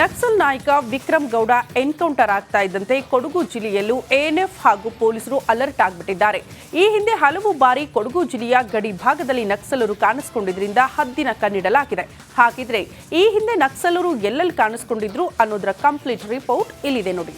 ನಕ್ಸಲ್ ನಾಯಕ ವಿಕ್ರಮ್ ಗೌಡ ಎನ್ಕೌಂಟರ್ ಆಗ್ತಾ ಇದ್ದಂತೆ ಕೊಡಗು ಜಿಲ್ಲೆಯಲ್ಲೂ ಎಎನ್ಎಫ್ ಹಾಗೂ ಪೊಲೀಸರು ಅಲರ್ಟ್ ಆಗಿಬಿಟ್ಟಿದ್ದಾರೆ. ಈ ಹಿಂದೆ ಹಲವು ಬಾರಿ ಕೊಡಗು ಜಿಲ್ಲೆಯ ಗಡಿ ಭಾಗದಲ್ಲಿ ನಕ್ಸಲರು ಕಾಣಿಸಿಕೊಂಡಿದ್ರಿಂದ ಹದ್ದಿನ ಕಣ್ಣಿಡಲಾಗಿದೆ. ಹಾಗಿದ್ರೆ ಈ ಹಿಂದೆ ನಕ್ಸಲರು ಎಲ್ಲೆಲ್ಲಿ ಕಾಣಿಸಿಕೊಂಡಿದ್ರು ಅನ್ನೋದರ ಕಂಪ್ಲೀಟ್ ರಿಪೋರ್ಟ್ ಇಲ್ಲಿದೆ ನೋಡಿ.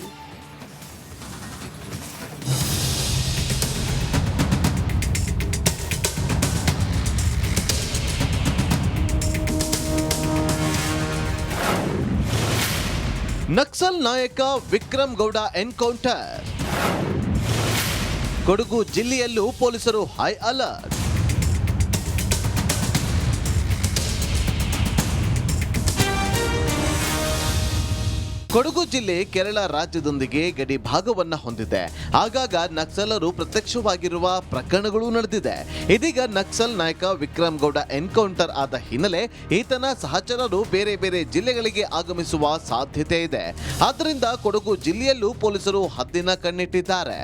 ನಕ್ಸಲ್ ನಾಯಕ ವಿಕ್ರಮ್ ಗೌಡ ಎನ್ಕೌಂಟರ್. ಕೊಡಗು ಜಿಲ್ಲೆಯಲ್ಲೂ ಪೊಲೀಸರು ಹೈ ಅಲರ್ಟ್. ಕೊಡಗು ಜಿಲ್ಲೆ ಕೇರಳ ರಾಜ್ಯದೊಂದಿಗೆ ಗಡಿ ಭಾಗವನ್ನ ಹೊಂದಿದೆ. ಆಗಾಗ ನಕ್ಸಲರು ಪ್ರತ್ಯಕ್ಷವಾಗಿರುವ ಪ್ರಕರಣಗಳು ನಡೆದಿದೆ. ಇದೀಗ ನಕ್ಸಲ್ ನಾಯಕ ವಿಕ್ರಮ್ ಗೌಡ ಎನ್ಕೌಂಟರ್ ಆದ ಹಿನ್ನೆಲೆ ಈತನ ಸಹಚರರು ಬೇರೆ ಬೇರೆ ಜಿಲ್ಲೆಗಳಿಗೆ ಆಗಮಿಸುವ ಸಾಧ್ಯತೆ ಇದೆ. ಆದ್ದರಿಂದ ಕೊಡಗು ಜಿಲ್ಲೆಯಲ್ಲೂ ಪೊಲೀಸರು ಹದ್ದಿನ ಕಣ್ಣಿಟ್ಟಿದ್ದಾರೆ.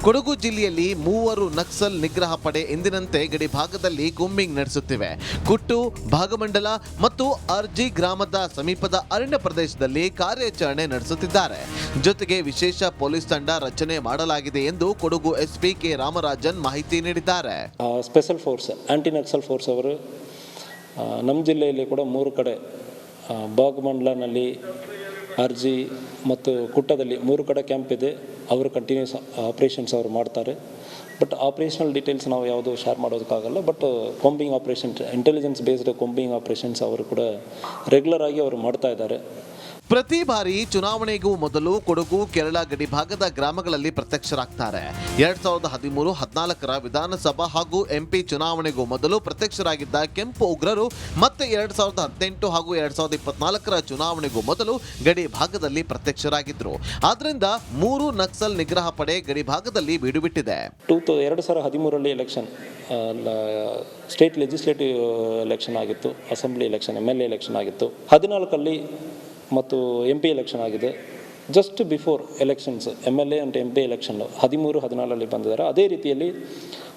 ಕೊಡಗು ಜಿಲ್ಲೆಯಲ್ಲಿ 3 ನಕ್ಸಲ್ ನಿಗ್ರಹ ಪಡೆ ಎಂದಿನಂತೆ ಗಡಿ ಭಾಗದಲ್ಲಿ ಕೂಂಬಿಂಗ್ ನಡೆಸುತ್ತಿವೆ. ಕುಟ್ಟು, ಭಾಗಮಂಡಲ ಮತ್ತು ಅರ್ಜಿ ಗ್ರಾಮದ ಸಮೀಪದ ಅರಣ್ಯ ಪ್ರದೇಶದಲ್ಲಿ ಕಾರ್ಯಾಚರಣೆ ನಡೆಸುತ್ತಿದ್ದಾರೆ. ಜೊತೆಗೆ ವಿಶೇಷ ಪೊಲೀಸ್ ತಂಡ ರಚನೆ ಮಾಡಲಾಗಿದೆ ಎಂದು ಕೊಡಗು ಎಸ್ಪಿ ಕೆ ರಾಮರಾಜನ್ ಮಾಹಿತಿ ನೀಡಿದ್ದಾರೆ. Special force anti Naxal force ಅವರು ನಮ್ಮ ಜಿಲ್ಲೆಯಲ್ಲಿ ಕೂಡ 3 ಕಡೆ ಭಾಗಮಂಡಲನಲ್ಲಿ, ಅರ್ಜಿ ಮತ್ತು ಕುಟ್ಟದಲ್ಲಿ 3 ಕಡೆ ಕ್ಯಾಂಪ್ ಇದೆ. ಅವರು ಕಂಟಿನ್ಯೂಸ್ ಆಪ್ರೇಷನ್ಸ್ ಅವರು ಮಾಡ್ತಾರೆ. ಬಟ್ ಆಪ್ರೇಷನಲ್ ಡೀಟೇಲ್ಸ್ ನಾವು ಯಾವುದು ಶೇರ್ ಮಾಡೋದಕ್ಕಾಗಲ್ಲ. But combing operations, intelligence based combing operations ಅವರು ಕೂಡ ರೆಗ್ಯುಲರ್ ಆಗಿ ಅವರು ಮಾಡ್ತಾ ಇದ್ದಾರೆ. ಪ್ರತಿ ಬಾರಿ ಚುನಾವಣೆಗೂ ಮೊದಲು ಕೊಡಗು ಕೇರಳ ಗಡಿ ಭಾಗದ ಗ್ರಾಮಗಳಲ್ಲಿ ಪ್ರತ್ಯಕ್ಷರಾಗ್ತಾರೆ. 2013-14 ವಿಧಾನಸಭಾ ಹಾಗೂ ಎಂಪಿ ಚುನಾವಣೆಗೂ ಮೊದಲು ಪ್ರತ್ಯಕ್ಷರಾಗಿದ್ದ ಕೆಂಪು ಉಗ್ರರು ಮತ್ತೆ 2018 ಹಾಗೂ 2024 ಚುನಾವಣೆಗೂ ಮೊದಲು ಗಡಿ ಭಾಗದಲ್ಲಿ ಪ್ರತ್ಯಕ್ಷರಾಗಿದ್ರು. ಆದ್ರಿಂದ 3 ನಕ್ಸಲ್ ನಿಗ್ರಹ ಪಡೆ ಗಡಿ ಭಾಗದಲ್ಲಿ ಬೀಡುಬಿಟ್ಟಿದೆ. 2013 ಎಲೆಕ್ಷನ್ ಸ್ಟೇಟ್ ಲೆಜಿಸ್ಲೇಟಿವ್ ಎಲೆಕ್ಷನ್ ಆಗಿತ್ತು, ಅಸೆಂಬ್ಲಿ ಎಲೆಕ್ಷನ್, MLA ಎಲೆಕ್ಷನ್ ಆಗಿತ್ತು. 14 ಮತ್ತು MP ಎಲೆಕ್ಷನ್ ಆಗಿದೆ. Just before elections MLA and MP election 13-14 ಬಂದಿದ್ದಾರೆ. ಅದೇ ರೀತಿಯಲ್ಲಿ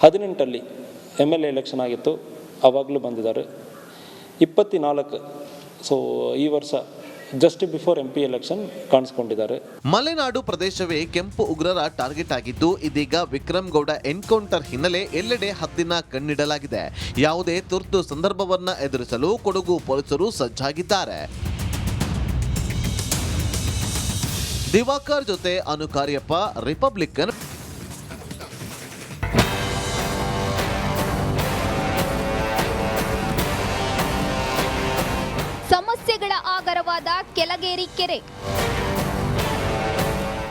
18 MLA ಎಲೆಕ್ಷನ್ ಆಗಿತ್ತು, ಆವಾಗಲೂ ಬಂದಿದ್ದಾರೆ. 24 ಸೊ ಈ ವರ್ಷ ಜಸ್ಟ್ ಬಿಫೋರ್ MP ಎಲೆಕ್ಷನ್ ಕಾಣಿಸ್ಕೊಂಡಿದ್ದಾರೆ. ಮಲೆನಾಡು ಪ್ರದೇಶವೇ ಕೆಂಪು ಉಗ್ರರ ಟಾರ್ಗೆಟ್ ಆಗಿದ್ದು, ಇದೀಗ ವಿಕ್ರಮ್ ಗೌಡ ಎನ್ಕೌಂಟರ್ ಹಿನ್ನೆಲೆ ಎಲ್ಲೆಡೆ ಹದ್ದಿನ ಕಣ್ಣಿಡಲಾಗಿದೆ. ಯಾವುದೇ ತುರ್ತು ಸಂದರ್ಭವನ್ನ ಎದುರಿಸಲು ಕೊಡಗು ಪೊಲೀಸರು ಸಜ್ಜಾಗಿದ್ದಾರೆ. ದಿವಾಕರ್ ಜೊತೆ ಅನುಕಾರ್ಯಪ್ಪ, ರಿಪಬ್ಲಿಕನ್. ಸಮಸ್ಯೆಗಳ ಆಗರವಾದ ಕೆಳಗೇರಿ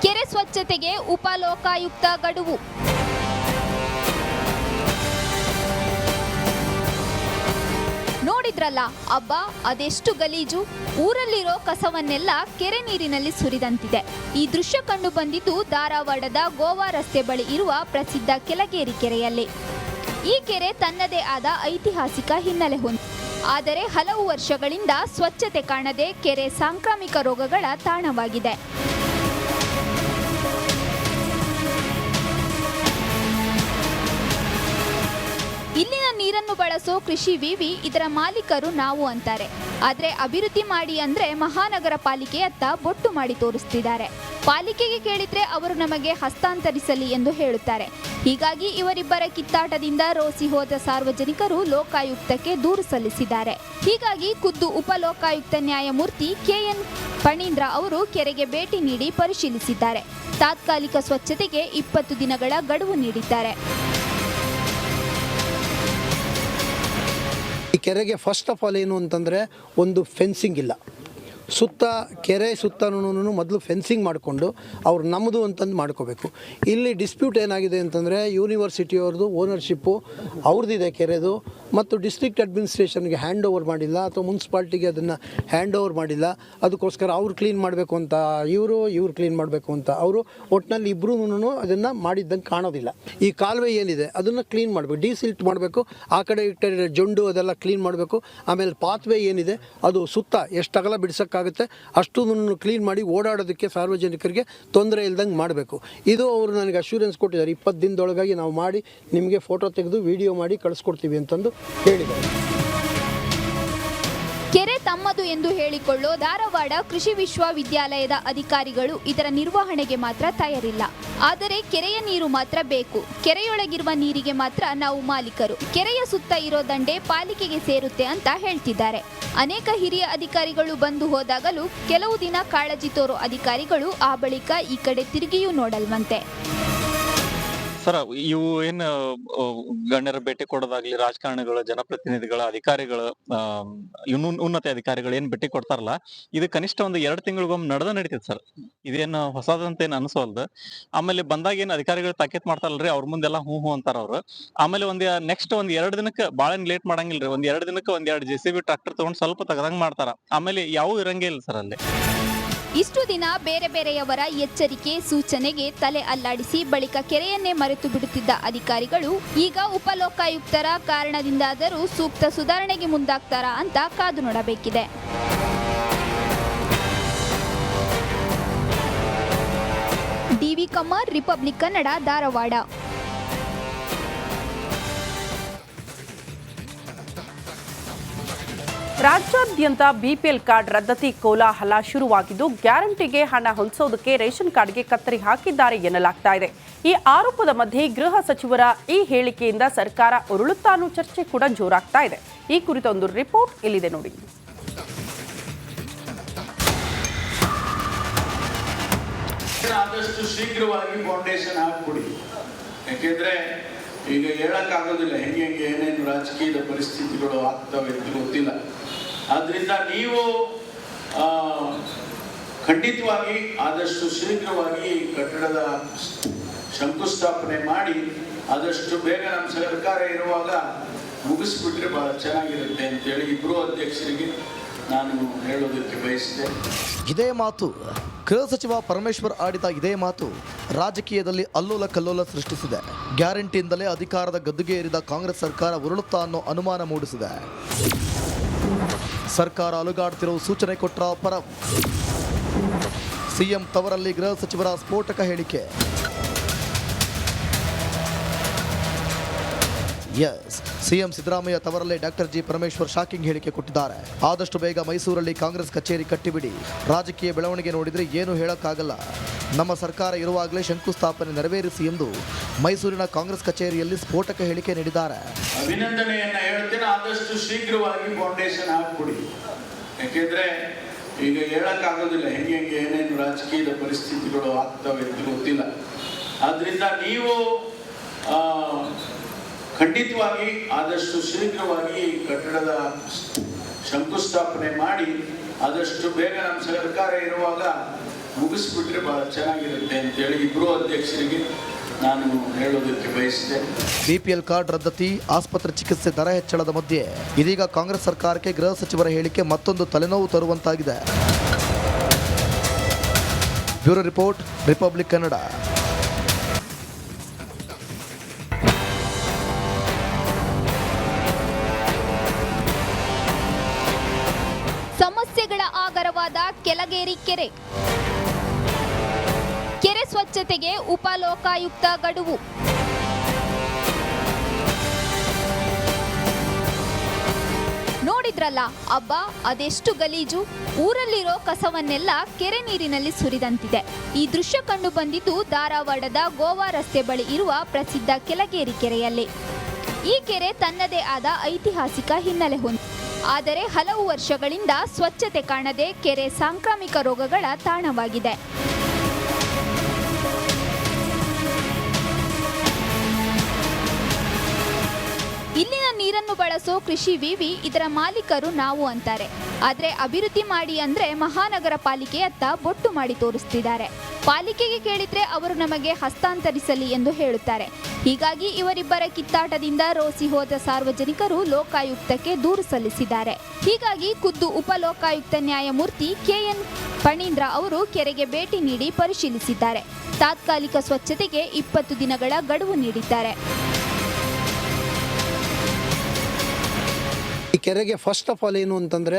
ಕೆರೆ ಸ್ವಚ್ಛತೆಗೆ ಉಪಲೋಕಾಯುಕ್ತ ಗಡುವು. ನೋಡಿದ್ರಲ್ಲ ಅಬ್ಬಾ, ಅದೆಷ್ಟು ಗಲೀಜು! ಊರಲ್ಲಿರೋ ಕಸವನ್ನೆಲ್ಲ ಕೆರೆ ನೀರಿನಲ್ಲಿ ಸುರಿದಂತಿದೆ. ಈ ದೃಶ್ಯ ಕಂಡು ಬಂದಿದ್ದು ಧಾರವಾಡದ ಗೋವಾ ರಸ್ತೆ ಬಳಿ ಇರುವ ಪ್ರಸಿದ್ಧ ಕೆಳಗೇರಿ ಕೆರೆಯಲ್ಲಿ. ಈ ಕೆರೆ ತನ್ನದೇ ಆದ ಐತಿಹಾಸಿಕ ಹಿನ್ನೆಲೆ ಹೊಂದಿದೆ. ಆದರೆ ಹಲವು ವರ್ಷಗಳಿಂದ ಸ್ವಚ್ಛತೆ ಕಾಣದೆ ಕೆರೆ ಸಾಂಕ್ರಾಮಿಕ ರೋಗಗಳ ತಾಣವಾಗಿದೆ. ಇಲ್ಲಿನ ನೀರನ್ನು ಬಳಸೋ ಕೃಷಿ ವಿವಿ ಇದರ ಮಾಲೀಕರು ನಾವು ಅಂತಾರೆ. ಆದರೆ ಅಭಿವೃದ್ಧಿ ಮಾಡಿ ಅಂದ್ರೆ ಮಹಾನಗರ ಪಾಲಿಕೆಯತ್ತ ಬೊಟ್ಟು ಮಾಡಿ ತೋರಿಸ್ತಿದ್ದಾರೆ. ಪಾಲಿಕೆಗೆ ಕೇಳಿದ್ರೆ ಅವರು ನಮಗೆ ಹಸ್ತಾಂತರಿಸಲಿ ಎಂದು ಹೇಳುತ್ತಾರೆ. ಹೀಗಾಗಿ ಇವರಿಬ್ಬರ ಕಿತ್ತಾಟದಿಂದ ರೋಸಿ ಹೋದ ಸಾರ್ವಜನಿಕರು ಲೋಕಾಯುಕ್ತಕ್ಕೆ ದೂರು ಸಲ್ಲಿಸಿದ್ದಾರೆ. ಹೀಗಾಗಿ ಖುದ್ದು ಉಪಲೋಕಾಯುಕ್ತ ನ್ಯಾಯಮೂರ್ತಿ KN ಫಣೀಂದ್ರ ಅವರು ಕೆರೆಗೆ ಭೇಟಿ ನೀಡಿ ಪರಿಶೀಲಿಸಿದ್ದಾರೆ. ತಾತ್ಕಾಲಿಕ ಸ್ವಚ್ಛತೆಗೆ 20 ದಿನಗಳ ಗಡುವು ನೀಡಿದ್ದಾರೆ. ಈ ಕೆರೆಗೆ ಫಸ್ಟ್ ಆಫ್ ಆಲ್ ಏನು ಅಂತಂದರೆ, ಒಂದು ಫೆನ್ಸಿಂಗ್ ಇಲ್ಲ. ಸುತ್ತ ಕೆರೆ ಸುತ್ತನೂ ಮೊದಲು ಫೆನ್ಸಿಂಗ್ ಮಾಡಿಕೊಂಡು ಅವ್ರು ನಮ್ಮದು ಅಂತಂದು ಮಾಡ್ಕೋಬೇಕು. ಇಲ್ಲಿ ಡಿಸ್ಪ್ಯೂಟ್ ಏನಾಗಿದೆ ಅಂತಂದರೆ, ಯೂನಿವರ್ಸಿಟಿಯವ್ರದ್ದು ಓನರ್ಶಿಪ್ಪು ಅವ್ರದ್ದಿದೆ ಕೆರೆದು, ಮತ್ತು ಡಿಸ್ಟ್ರಿಕ್ಟ್ ಅಡ್ಮಿನಿಸ್ಟ್ರೇಷನ್ಗೆ ಹ್ಯಾಂಡ್ ಓವರ್ ಮಾಡಿಲ್ಲ ಅಥವಾ ಮುನ್ಸಿಪಾಲ್ಟಿಗೆ ಅದನ್ನು ಹ್ಯಾಂಡ್ ಓವರ್ ಮಾಡಿಲ್ಲ. ಅದಕ್ಕೋಸ್ಕರ ಅವ್ರು ಕ್ಲೀನ್ ಮಾಡಬೇಕು ಅಂತ ಇವರು ಕ್ಲೀನ್ ಮಾಡಬೇಕು ಅಂತ ಅವರು, ಒಟ್ಟಿನಲ್ಲಿ ಇಬ್ಬರೂ ಅದನ್ನು ಮಾಡಿದ್ದಂಗೆ ಕಾಣೋದಿಲ್ಲ. ಈ ಕಾಲುವೆ ಏನಿದೆ ಅದನ್ನು ಕ್ಲೀನ್ ಮಾಡಬೇಕು, ಡಿಸಿಲ್ಟ್ ಮಾಡಬೇಕು, ಆ ಕಡೆ ಈ ಕಡೆ ಜೊಂಡು ಅದೆಲ್ಲ ಕ್ಲೀನ್ ಮಾಡಬೇಕು. ಆಮೇಲೆ ಪಾತ್ವೇ ಏನಿದೆ ಅದು ಸುತ್ತ ಎಷ್ಟು ಅಗಲ ಬಿಡಿಸೋಕ್ಕೆ ಮಾಡೋಕ್ಕಾಗುತ್ತೆ ಅಷ್ಟು ಕ್ಲೀನ್ ಮಾಡಿ ಓಡಾಡೋದಕ್ಕೆ ಸಾರ್ವಜನಿಕರಿಗೆ ತೊಂದರೆ ಇಲ್ದಂಗೆ ಮಾಡಬೇಕು. ಇದು ಅವರು ನನಗೆ ಅಶ್ಯೂರೆನ್ಸ್ ಕೊಟ್ಟಿದ್ದಾರೆ, 20 ದಿನದೊಳಗಾಗಿ ನಾವು ಮಾಡಿ ನಿಮಗೆ ಫೋಟೋ ತೆಗೆದು ವಿಡಿಯೋ ಮಾಡಿ ಕಳಿಸ್ಕೊಡ್ತೀವಿ ಅಂತಂದು ಹೇಳಿದ್ದಾರೆ. ಕೆರೆ ತಮ್ಮದು ಎಂದು ಹೇಳಿಕೊಳ್ಳೋ ಧಾರವಾಡ ಕೃಷಿ ವಿಶ್ವವಿದ್ಯಾಲಯದ ಅಧಿಕಾರಿಗಳು ಇದರ ನಿರ್ವಹಣೆಗೆ ಮಾತ್ರ ತಯಾರಿಲ್ಲ. ಆದರೆ ಕೆರೆಯ ನೀರು ಮಾತ್ರ ಬೇಕು. ಕೆರೆಯೊಳಗಿರುವ ನೀರಿಗೆ ಮಾತ್ರ ನಾವು ಮಾಲೀಕರು. ಕೆರೆಯ ಸುತ್ತ ಇರೋ ದಂಡೆ ಪಾಲಿಕೆಗೆ ಸೇರುತ್ತೆ ಅಂತ ಹೇಳ್ತಿದ್ದಾರೆ. ಅನೇಕ ಹಿರಿಯ ಅಧಿಕಾರಿಗಳು ಬಂದು ಹೋದಾಗಲೂ ಕೆಲವು ದಿನ ಕಾಳಜಿ ತೋರೋ ಅಧಿಕಾರಿಗಳು ಆ ಬಳಿಕ ಈ ಕಡೆ ತಿರುಗಿಯೂ ನೋಡಲ್ವಂತೆ. ಸರ್, ಇವು ಏನು ಗಣ್ಯರ ಭೇಟಿ ಕೊಡೋದಾಗ್ಲಿ, ರಾಜಕಾರಣಿಗಳು, ಜನಪ್ರತಿನಿಧಿಗಳು, ಅಧಿಕಾರಿಗಳು, ಉನ್ನತ ಅಧಿಕಾರಿಗಳು ಏನ್ ಭೇಟಿ ಕೊಡ್ತಾರಲ್ಲ, ಇದು ಕನಿಷ್ಠ ಒಂದು 2 ತಿಂಗಳಿಗೊಮ್ಮೆ ನಡೀತೈತೆ ಸರ್. ಇದೇನು ಹೊಸದಂತ ಏನ್ ಅನ್ಸೋಲ್ದು. ಆಮೇಲೆ ಬಂದಾಗ ಏನ್ ಅಧಿಕಾರಿಗಳು ತಾಕೀತ್ ಮಾಡ್ತಾರಲ್ರಿ, ಅವ್ರ ಮುಂದೆಲ್ಲ ಹೂ ಅಂತಾರ ಅವ್ರು. ಆಮೇಲೆ ನೆಕ್ಸ್ಟ್ 2 ದಿನಕ್ಕೆ ಬಾಳ ಲೇಟ್ ಮಾಡಂಗಿಲ್ರಿ. 2 ದಿನಕ್ಕೆ 2 JCB ಟ್ರಾಕ್ಟರ್ ತಗೊಂಡ್ ಸ್ವಲ್ಪ ತೆಗದಂಗ್ ಮಾಡ್ತಾರ. ಆಮೇಲೆ ಯಾವ ಇರಂಗೇ ಇಲ್ಲ ಸರ್ ಅಲ್ಲಿ. ಇಷ್ಟು ದಿನ ಬೇರೆ ಬೇರೆಯವರ ಎಚ್ಚರಿಕೆ ಸೂಚನೆಗೆ ತಲೆ ಅಲ್ಲಾಡಿಸಿ ಬಳಿಕ ಕೆರೆಯನ್ನೇ ಮರೆತು ಬಿಡುತ್ತಿದ್ದ ಅಧಿಕಾರಿಗಳು ಈಗ ಉಪಲೋಕಾಯುಕ್ತರ ಕಾರಣದಿಂದಾದರೂ ಸೂಕ್ತ ಸುಧಾರಣೆಗೆ ಮುಂದಾಗ್ತಾರಾ ಅಂತ ಕಾದು ನೋಡಬೇಕಿದೆ. DV Kammar, Republic Kannada, Dharwad. ರಾಜ್ಯಾದ್ಯಂತ ಬಿಪಿಎಲ್ ಕಾರ್ಡ್ ರದ್ದತಿ ಕೋಲಾಹಲ ಶುರುವಾಗಿದ್ದು, ಗ್ಯಾರಂಟಿಗೆ ಹಣ ಹೊಂದಿಸೋದಕ್ಕೆ ರೇಷನ್ ಕಾರ್ಡ್ಗೆ ಕತ್ತರಿ ಹಾಕಿದ್ದಾರೆ ಎನ್ನಲಾಗ್ತಾ ಇದೆ. ಈ ಆರೋಪದ ಮಧ್ಯೆ ಗೃಹ ಸಚಿವರ ಈ ಹೇಳಿಕೆಯಿಂದ ಸರ್ಕಾರ ಉರುಳುತ್ತಾ ಅನ್ನೋ ಚರ್ಚೆ ಕೂಡ ಜೋರಾಗ್ತಾ ಇದೆ. ಈ ಕುರಿತ ಒಂದು ರಿಪೋರ್ಟ್ ಇಲ್ಲಿದೆ ನೋಡಿ. ಆದಷ್ಟು ಶೀಘ್ರವಾಗಿ ಫೌಂಡೇಶನ್ ಹಾಕ್ಬಿಡಿ. ಯಾಕೆಂದ್ರೆ ಈಗ ಹೇಳಕ್ಕಾಗೋದಿಲ್ಲ ಹೆಂಗೆ ಏನೇನು ರಾಜಕೀಯದ ಪರಿಸ್ಥಿತಿಗಳು ಆಗ್ತವೆ ಅಂತ ಗೊತ್ತಿಲ್ಲ. ಆದ್ರಿಂದ ನೀವು ಖಂಡಿತವಾಗಿ ಆದಷ್ಟು ಶೀಘ್ರವಾಗಿ ಕಟ್ಟಡದ ಶಂಕುಸ್ಥಾಪನೆ ಮಾಡಿ ಆದಷ್ಟು ಬೇಗ ನಮ್ಮ ಸರ್ಕಾರ ಇರುವಾಗ ಮುಗಿಸ್ಬಿಟ್ರೆ ಬಹಳ ಚೆನ್ನಾಗಿರುತ್ತೆ ಅಂತೇಳಿ ಇಬ್ಬರು ಅಧ್ಯಕ್ಷರಿಗೆ ನಾನು ಹೇಳೋದಕ್ಕೆ ಬಯಸಿದೆ. ಇದೇ ಮಾತು ಗೃಹ ಸಚಿವ ಪರಮೇಶ್ವರ್ ಆಡಿದ ಇದೇ ಮಾತು ರಾಜಕೀಯದಲ್ಲಿ ಅಲ್ಲೋಲ ಕಲ್ಲೋಲ ಸೃಷ್ಟಿಸಿದೆ. ಗ್ಯಾರಂಟಿಯಿಂದಲೇ ಅಧಿಕಾರದ ಗದ್ದುಗೆ ಏರಿದ ಕಾಂಗ್ರೆಸ್ ಸರ್ಕಾರ ಉರುಳುತ್ತಾ ಅನ್ನೋ ಅನುಮಾನ ಮೂಡಿಸಿದೆ. ಸರ್ಕಾರ ಅಲುಗಾಡ್ತಿರೋ ಸೂಚನೆ ಕೊಟ್ರ ಪರಂ. ಸಿಎಂ ತವರಲ್ಲಿ ಗೃಹ ಸಚಿವರ ಸ್ಫೋಟಕ ಹೇಳಿಕೆ. ಎಸ್, ಸಿಎಂ ಸಿದ್ದರಾಮಯ್ಯ ತವರಲ್ಲೇ ಡಾಕ್ಟರ್ ಜಿ ಪರಮೇಶ್ವರ್ ಶಾಕಿಂಗ್ ಹೇಳಿಕೆ ಕೊಟ್ಟಿದ್ದಾರೆ. ಆದಷ್ಟು ಬೇಗ ಮೈಸೂರಲ್ಲಿ ಕಾಂಗ್ರೆಸ್ ಕಚೇರಿ ಕಟ್ಟಿಬಿಡಿ. ರಾಜಕೀಯ ಬೆಳವಣಿಗೆ ನೋಡಿದರೆ ಏನು ಹೇಳೋಕ್ಕಾಗಲ್ಲ. ನಮ್ಮ ಸರ್ಕಾರ ಇರುವಾಗಲೇ ಶಂಕುಸ್ಥಾಪನೆ ನೆರವೇರಿಸಿ ಎಂದು ಮೈಸೂರಿನ ಕಾಂಗ್ರೆಸ್ ಕಚೇರಿಯಲ್ಲಿ ಸ್ಫೋಟಕ ಹೇಳಿಕೆ ನೀಡಿದ್ದಾರೆ. ಅಭಿನಂದನೆಯನ್ನ ಹೇಳ್ತೇನೆ. ಆದಷ್ಟು ಶೀಘ್ರವಾಗಿ ಫೌಂಡೇಶನ್ ಹಾಕ್ಬಿಡಿ. ಯಾಕೆಂದ್ರೆ ಈಗ ಹೇಳಕ್ಕಾಗೋದಿಲ್ಲ ಹೆಂಗೆ ಏನೇನು ರಾಜಕೀಯದ ಪರಿಸ್ಥಿತಿಗಳು ಆಗ್ತವೆ ಅಂತ ಗೊತ್ತಿಲ್ಲ. ಆದ್ರಿಂದ ನೀವು ಖಂಡಿತವಾಗಿ ಆದಷ್ಟು ಶೀಘ್ರವಾಗಿ ಕಟ್ಟಡದ ಶಂಕುಸ್ಥಾಪನೆ ಮಾಡಿ ಆದಷ್ಟು ಬೇಗ ನಮ್ಮ ಸರ್ಕಾರ ಇರುವಾಗ ಮುಗಿಸ್ಬಿಟ್ರೆ ಬಹಳ ಚೆನ್ನಾಗಿರುತ್ತೆ ಅಂತೇಳಿ ಇಬ್ಬರು ಅಧ್ಯಕ್ಷರಿಗೆ ನಾನು ಹೇಳೋದಕ್ಕೆ ಬಯಸಿದೆ. ಬಿಪಿಎಲ್ ಕಾರ್ಡ್ ರದ್ದತಿ, ಆಸ್ಪತ್ರೆ ಚಿಕಿತ್ಸೆ ದರ ಹೆಚ್ಚಳದ ಮಧ್ಯೆ ಇದೀಗ ಕಾಂಗ್ರೆಸ್ ಸರ್ಕಾರಕ್ಕೆ ಗೃಹ ಸಚಿವರ ಹೇಳಿಕೆ ಮತ್ತೊಂದು ತಲೆನೋವು ತರುವಂತಾಗಿದೆ. Bureau report, Republic Kannada. ಸಮಸ್ಯೆಗಳ ಆಗರವಾದ ಕೆಳಗೇರಿ ಕೆರೆ. ಕೆರೆ ಸ್ವಚ್ಛತೆಗೆ ಉಪಲೋಕಾಯುಕ್ತ ಗಡುವು. ನೋಡಿದ್ರಲ್ಲ ಅಬ್ಬಾ, ಅದೆಷ್ಟು ಗಲೀಜು. ಊರಲ್ಲಿರೋ ಕಸವನ್ನೆಲ್ಲ ಕೆರೆ ನೀರಿನಲ್ಲಿ ಸುರಿದಂತಿದೆ. ಈ ದೃಶ್ಯ ಕಂಡು ಬಂದಿದ್ದು ಧಾರವಾಡದ ಗೋವಾ ರಸ್ತೆ ಬಳಿ ಇರುವ ಪ್ರಸಿದ್ಧ ಕೆಳಗೇರಿ ಕೆರೆಯಲ್ಲಿ. ಈ ಕೆರೆ ತನ್ನದೇ ಆದ ಐತಿಹಾಸಿಕ ಹಿನ್ನೆಲೆ ಹೊಂದಿದೆ. ಆದರೆ ಹಲವು ವರ್ಷಗಳಿಂದ ಸ್ವಚ್ಛತೆ ಕಾಣದೆ ಕೆರೆ ಸಾಂಕ್ರಾಮಿಕ ರೋಗಗಳ ತಾಣವಾಗಿದೆ. ಇಲ್ಲಿನ ನೀರನ್ನು ಬಳಸೋ ಕೃಷಿ ವಿವಿ ಇದರ ಮಾಲೀಕರು ನಾವು ಅಂತಾರೆ. ಆದರೆ ಅಭಿವೃದ್ಧಿ ಮಾಡಿ ಅಂದ್ರೆ ಮಹಾನಗರ ಪಾಲಿಕೆಯತ್ತ ಬೊಟ್ಟು ಮಾಡಿ ತೋರಿಸ್ತಿದ್ದಾರೆ. ಪಾಲಿಕೆಗೆ ಕೇಳಿದ್ರೆ ಅವರು ನಮಗೆ ಹಸ್ತಾಂತರಿಸಲಿ ಎಂದು ಹೇಳುತ್ತಾರೆ. ಹೀಗಾಗಿ ಇವರಿಬ್ಬರ ಕಿತ್ತಾಟದಿಂದ ರೋಸಿ ಹೋದ ಸಾರ್ವಜನಿಕರು ಲೋಕಾಯುಕ್ತಕ್ಕೆ ದೂರು ಸಲ್ಲಿಸಿದ್ದಾರೆ. ಹೀಗಾಗಿ ಖುದ್ದು ಉಪಲೋಕಾಯುಕ್ತ ನ್ಯಾಯಮೂರ್ತಿ KN ಫಣೀಂದ್ರ ಅವರು ಕೆರೆಗೆ ಭೇಟಿ ನೀಡಿ ಪರಿಶೀಲಿಸಿದ್ದಾರೆ. ತಾತ್ಕಾಲಿಕ ಸ್ವಚ್ಛತೆಗೆ 20 ದಿನಗಳ ಗಡುವು ನೀಡಿದ್ದಾರೆ. ಈ ಕೆರೆಗೆ ಫಸ್ಟ್ ಆಫ್ ಆಲ್ ಏನು ಅಂತಂದರೆ